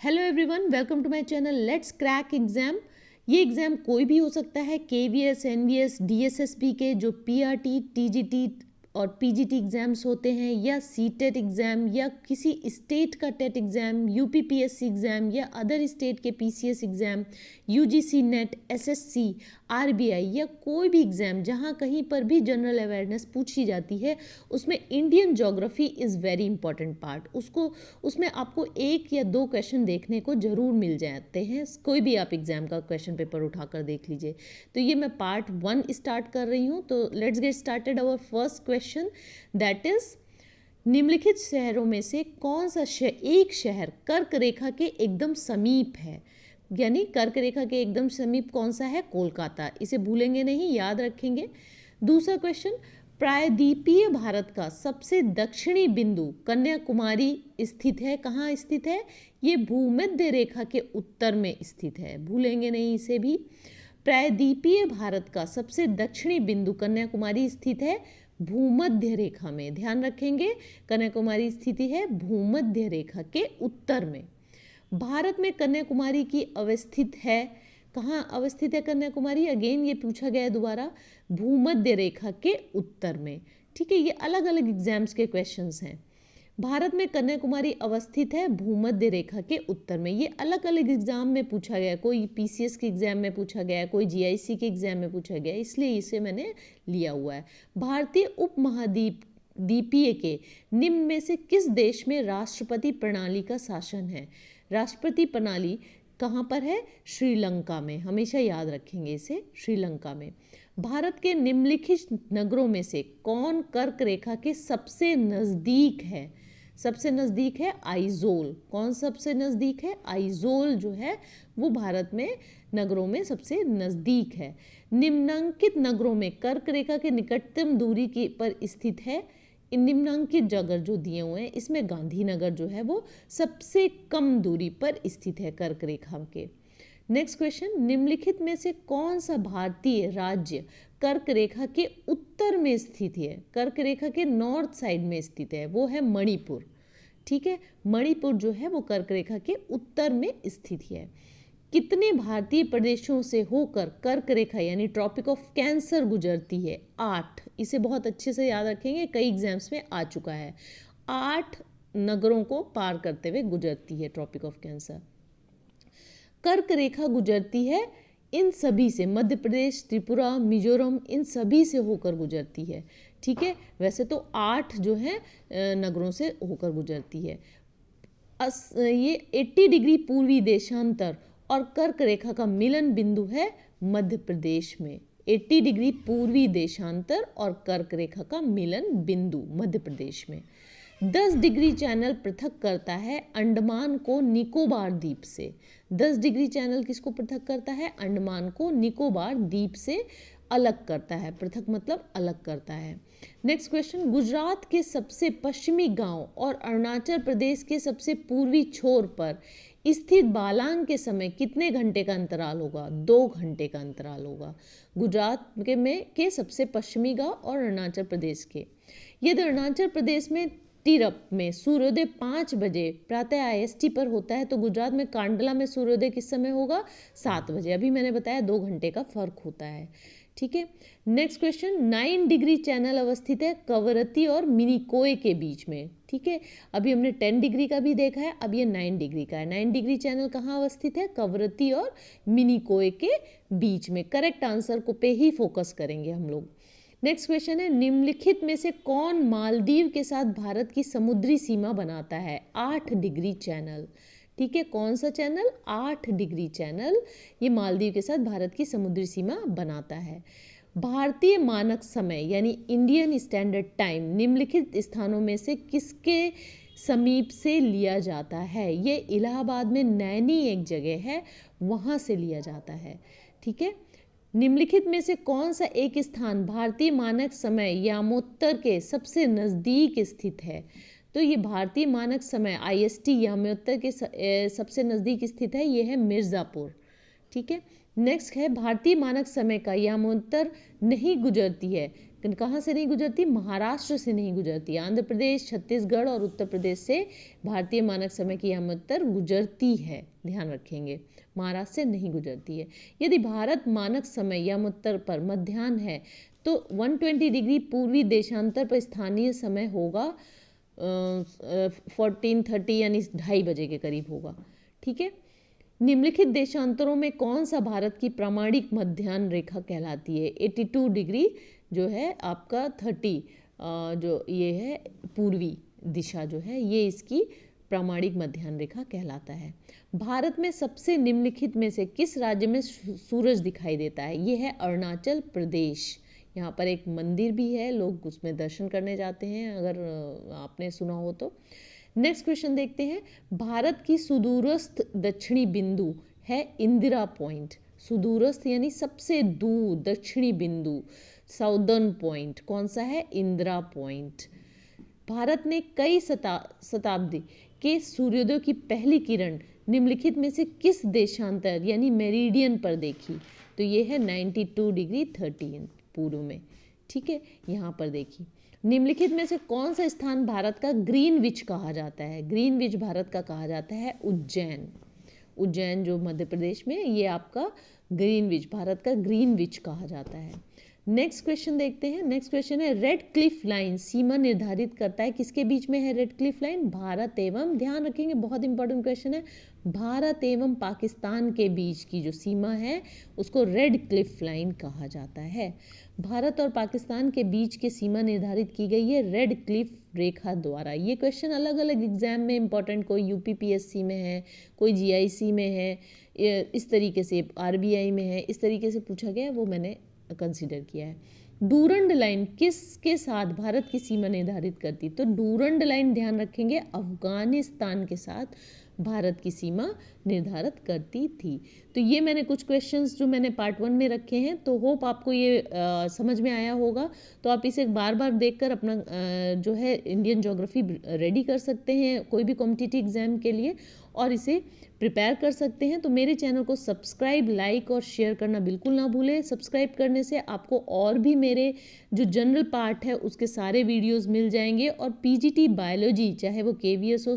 Hello everyone, welcome to my channel let's crack exam. ये exam कोई भी हो सकता है, केवीएस, एनवीएस, डीएसएसबी के जो पीआरटी, टीजीटी और पीजीटी एग्ज़ाम्स होते हैं, या सीटेट एग्ज़ाम, या किसी स्टेट का टेट एग्ज़ाम, यूपीपीएससी एग्ज़ाम, या अदर स्टेट के PCS exam, UGC net, SSC, RBI, या कोई भी एग्ज़ाम जहाँ कहीं पर भी जनरल अवेयरनेस पूछी जाती है, उसमें Indian geography is very important part. उसमें आपको एक या दो क्वेश्चन देखने को ज़रूर मिल जाते हैं। कोई भी आप एग्ज़ाम का क्वेश्चन पेपर उठाकर देख लीजिए। तो ये मैं पार्ट 1 स्टार्ट कर रही हूँ। तो let's get started. Our first question that is, निम्नलिखित शहरों में से कौन सा एक शहर कर्क रेखा के एकदम समीप है? यानी कर्क रेखा के एकदम समीप कौन सा है? कोलकाता। इसे भूलेंगे नहीं, याद रखेंगे। दूसरा क्वेश्चन, प्रायद्वीपीय भारत का सबसे दक्षिणी बिंदु कन्याकुमारी स्थित है। कहाँ स्थित है? ये भूमध्य रेखा के उत्तर में स्थित है, भूलेंगे नहीं इसे भी। प्रायद्वीपीय भारत का सबसे दक्षिणी बिंदु कन्याकुमारी स्थित है भूमध्य रेखा में, ध्यान रखेंगे। कन्याकुमारी स्थिति है भूमध्य रेखा के उत्तर में। भारत में कन्याकुमारी की अवस्थित है, कहाँ अवस्थित है कन्याकुमारी? अगेन ये पूछा गया है दोबारा, भूमध्य रेखा के उत्तर में। ठीक है, ये अलग अलग एग्जाम्स के क्वेश्चंस हैं। भारत में कन्याकुमारी अवस्थित है भूमध्य रेखा के उत्तर में। ये अलग अलग एग्जाम में पूछा गया, कोई पीसीएस के एग्जाम में पूछा गया, कोई जीआईसी के एग्जाम में पूछा गया, इसलिए इसे मैंने लिया हुआ है। भारतीय उपमहाद्वीपीय के निम्न में से किस देश में राष्ट्रपति प्रणाली का शासन है? राष्ट्रपति प्रणाली कहाँ पर है? श्रीलंका में। हमेशा याद रखेंगे इसे, श्रीलंका में। भारत के निम्नलिखित नगरों में से कौन कर्क रेखा के सबसे नज़दीक है? सबसे नज़दीक है आइजोल। कौन सबसे नज़दीक है? आइजोल जो है वो भारत में नगरों में सबसे नज़दीक है। निम्नांकित नगरों में कर्क रेखा के निकटतम दूरी की पर स्थित है। इन निम्नांकित जगह जो दिए हुए हैं, इसमें गांधीनगर जो है वो सबसे कम दूरी पर स्थित है कर्क रेखा के। नेक्स्ट क्वेश्चन, निम्नलिखित में से कौन सा भारतीय राज्य कर्क रेखा के उत्तर में स्थित है? कर्क रेखा के नॉर्थ साइड में स्थित है, वो है मणिपुर। ठीक है, मणिपुर जो है वो कर्क रेखा के उत्तर में स्थित है। कितने भारतीय प्रदेशों से होकर कर्क रेखा यानी ट्रॉपिक ऑफ कैंसर गुजरती है? 8। इसे बहुत अच्छे से याद रखेंगे, कई एग्जाम्स में आ चुका है। 8 नगरों को पार करते हुए गुजरती है ट्रॉपिक ऑफ कैंसर। कर्क रेखा गुजरती है इन सभी से, मध्य प्रदेश, त्रिपुरा, मिजोरम, इन सभी से होकर गुजरती है। ठीक है, वैसे तो 8 जो है नगरों से होकर गुजरती है। ये 80 डिग्री पूर्वी देशांतर और कर्क रेखा का मिलन बिंदु है मध्य प्रदेश में। 80 डिग्री पूर्वी देशांतर और कर्क रेखा का मिलन बिंदु मध्य प्रदेश में। 10 डिग्री चैनल पृथक करता है अंडमान को निकोबार द्वीप से। 10 डिग्री चैनल किसको पृथक करता है? अंडमान को निकोबार द्वीप से अलग करता है। पृथक मतलब अलग करता है। नेक्स्ट क्वेश्चन, गुजरात के सबसे पश्चिमी गांव और अरुणाचल प्रदेश के सबसे पूर्वी छोर पर स्थित बालांग के समय कितने घंटे का अंतराल होगा? 2 घंटे का अंतराल होगा। गुजरात के सबसे पश्चिमी गांव और अरुणाचल प्रदेश के। यदि अरुणाचल प्रदेश में टिरप में सूर्योदय 5 बजे प्रातः IST पर होता है, तो गुजरात में कांडला में सूर्योदय किस समय होगा? 7 बजे। अभी मैंने बताया 2 घंटे का फर्क होता है। ठीक है, नेक्स्ट क्वेश्चन, 9 डिग्री चैनल अवस्थित है कवरत्ती और मिनिकोय के बीच में। ठीक है, अभी हमने 10 डिग्री का भी देखा है, अब ये 9 डिग्री का है। 9 डिग्री चैनल कहाँ अवस्थित है? कवरत्ती और मिनिकोय के बीच में। करेक्ट आंसर को पे ही फोकस करेंगे हम लोग। नेक्स्ट क्वेश्चन है, निम्नलिखित में से कौन मालदीव के साथ भारत की समुद्री सीमा बनाता है? 8 डिग्री चैनल। ठीक है, कौन सा चैनल? 8 डिग्री चैनल ये मालदीव के साथ भारत की समुद्री सीमा बनाता है। भारतीय मानक समय यानी इंडियन स्टैंडर्ड टाइम निम्नलिखित स्थानों में से किसके समीप से लिया जाता है? ये इलाहाबाद में नैनी एक जगह है, वहाँ से लिया जाता है। ठीक है, निम्नलिखित में से कौन सा एक स्थान भारतीय मानक समय यामोत्तर के सबसे नज़दीक स्थित है? तो ये भारतीय मानक समय IST यामोत्तर के सबसे नज़दीक स्थित है, ये है मिर्ज़ापुर। ठीक है, नेक्स्ट है, भारतीय मानक समय का यामोत्तर नहीं गुजरती है कहाँ से नहीं गुजरती? महाराष्ट्र से नहीं गुजरती। आंध्र प्रदेश, छत्तीसगढ़ और उत्तर प्रदेश से भारतीय मानक समय की यामोत्तर गुजरती है, ध्यान रखेंगे, महाराष्ट्र से नहीं गुजरती है। यदि भारत मानक समय यामोत्तर पर मध्याह्न है तो 120 डिग्री पूर्वी देशांतर पर स्थानीय समय होगा 14:30 यानी 2:30 बजे के करीब होगा। ठीक है, निम्नलिखित देशांतरों में कौन सा भारत की प्रामाणिक मध्याह्न रेखा कहलाती है? 82 डिग्री जो है आपका 30 जो ये है पूर्वी दिशा जो है ये इसकी प्रामाणिक मध्याह्न रेखा कहलाता है। भारत में सबसे निम्नलिखित में से किस राज्य में सूरज दिखाई देता है? ये है अरुणाचल प्रदेश। यहाँ पर एक मंदिर भी है, लोग उसमें दर्शन करने जाते हैं, अगर आपने सुना हो तो। नेक्स्ट क्वेश्चन देखते हैं। भारत की सुदूरस्थ दक्षिणी बिंदु है इंदिरा पॉइंट। सुदूरस्थ यानी सबसे दूर दक्षिणी बिंदु, साउदर्न पॉइंट कौन सा है? इंदिरा पॉइंट। भारत ने कई शताब्दी के सूर्योदय की पहली किरण निम्नलिखित में से किस देशांतर यानी मेरिडियन पर देखी? तो ये है 92 डिग्री 30 पूर्व में। ठीक है, यहाँ पर देखिए, निम्नलिखित में से कौन सा स्थान भारत का ग्रीनविच कहा जाता है? ग्रीनविच भारत का कहा जाता है उज्जैन। उज्जैन जो मध्य प्रदेश में, ये आपका ग्रीनविच, भारत का ग्रीनविच कहा जाता है। नेक्स्ट क्वेश्चन देखते हैं। नेक्स्ट क्वेश्चन है, रेड क्लिफ लाइन सीमा निर्धारित करता है किसके बीच में है रेड क्लिफ लाइन? भारत एवं, ध्यान रखेंगे बहुत इंपॉर्टेंट क्वेश्चन है, भारत एवं पाकिस्तान के बीच की जो सीमा है उसको रेड क्लिफ लाइन कहा जाता है। भारत और पाकिस्तान के बीच की सीमा निर्धारित की गई है रेड क्लिफ रेखा द्वारा। ये क्वेश्चन अलग अलग एग्जाम में इंपॉर्टेंट, कोई यूपीपीएससी में है, कोई जीआईसी में है, इस तरीके से आरबीआई में है, इस तरीके से पूछा गया है, वो मैंने कंसीडर किया है। डूरंड लाइन किसके साथ भारत की सीमा निर्धारित करती? तो डूरंड लाइन ध्यान रखेंगे अफगानिस्तान के साथ भारत की सीमा निर्धारित करती थी। तो ये मैंने कुछ क्वेश्चंस जो मैंने पार्ट 1 में रखे हैं, तो होप आपको ये समझ में आया होगा। तो आप इसे बार बार देखकर अपना जो है इंडियन ज्योग्राफी रेडी कर सकते हैं कोई भी कॉम्पिटिटिव एग्जाम के लिए, और इसे प्रिपेयर कर सकते हैं। तो मेरे चैनल को सब्सक्राइब, लाइक और शेयर करना बिल्कुल ना भूलें। सब्सक्राइब करने से आपको और भी मेरे जो जनरल पार्ट है उसके सारे वीडियोस मिल जाएंगे, और पीजीटी बायोलॉजी चाहे वो केवीएस हो,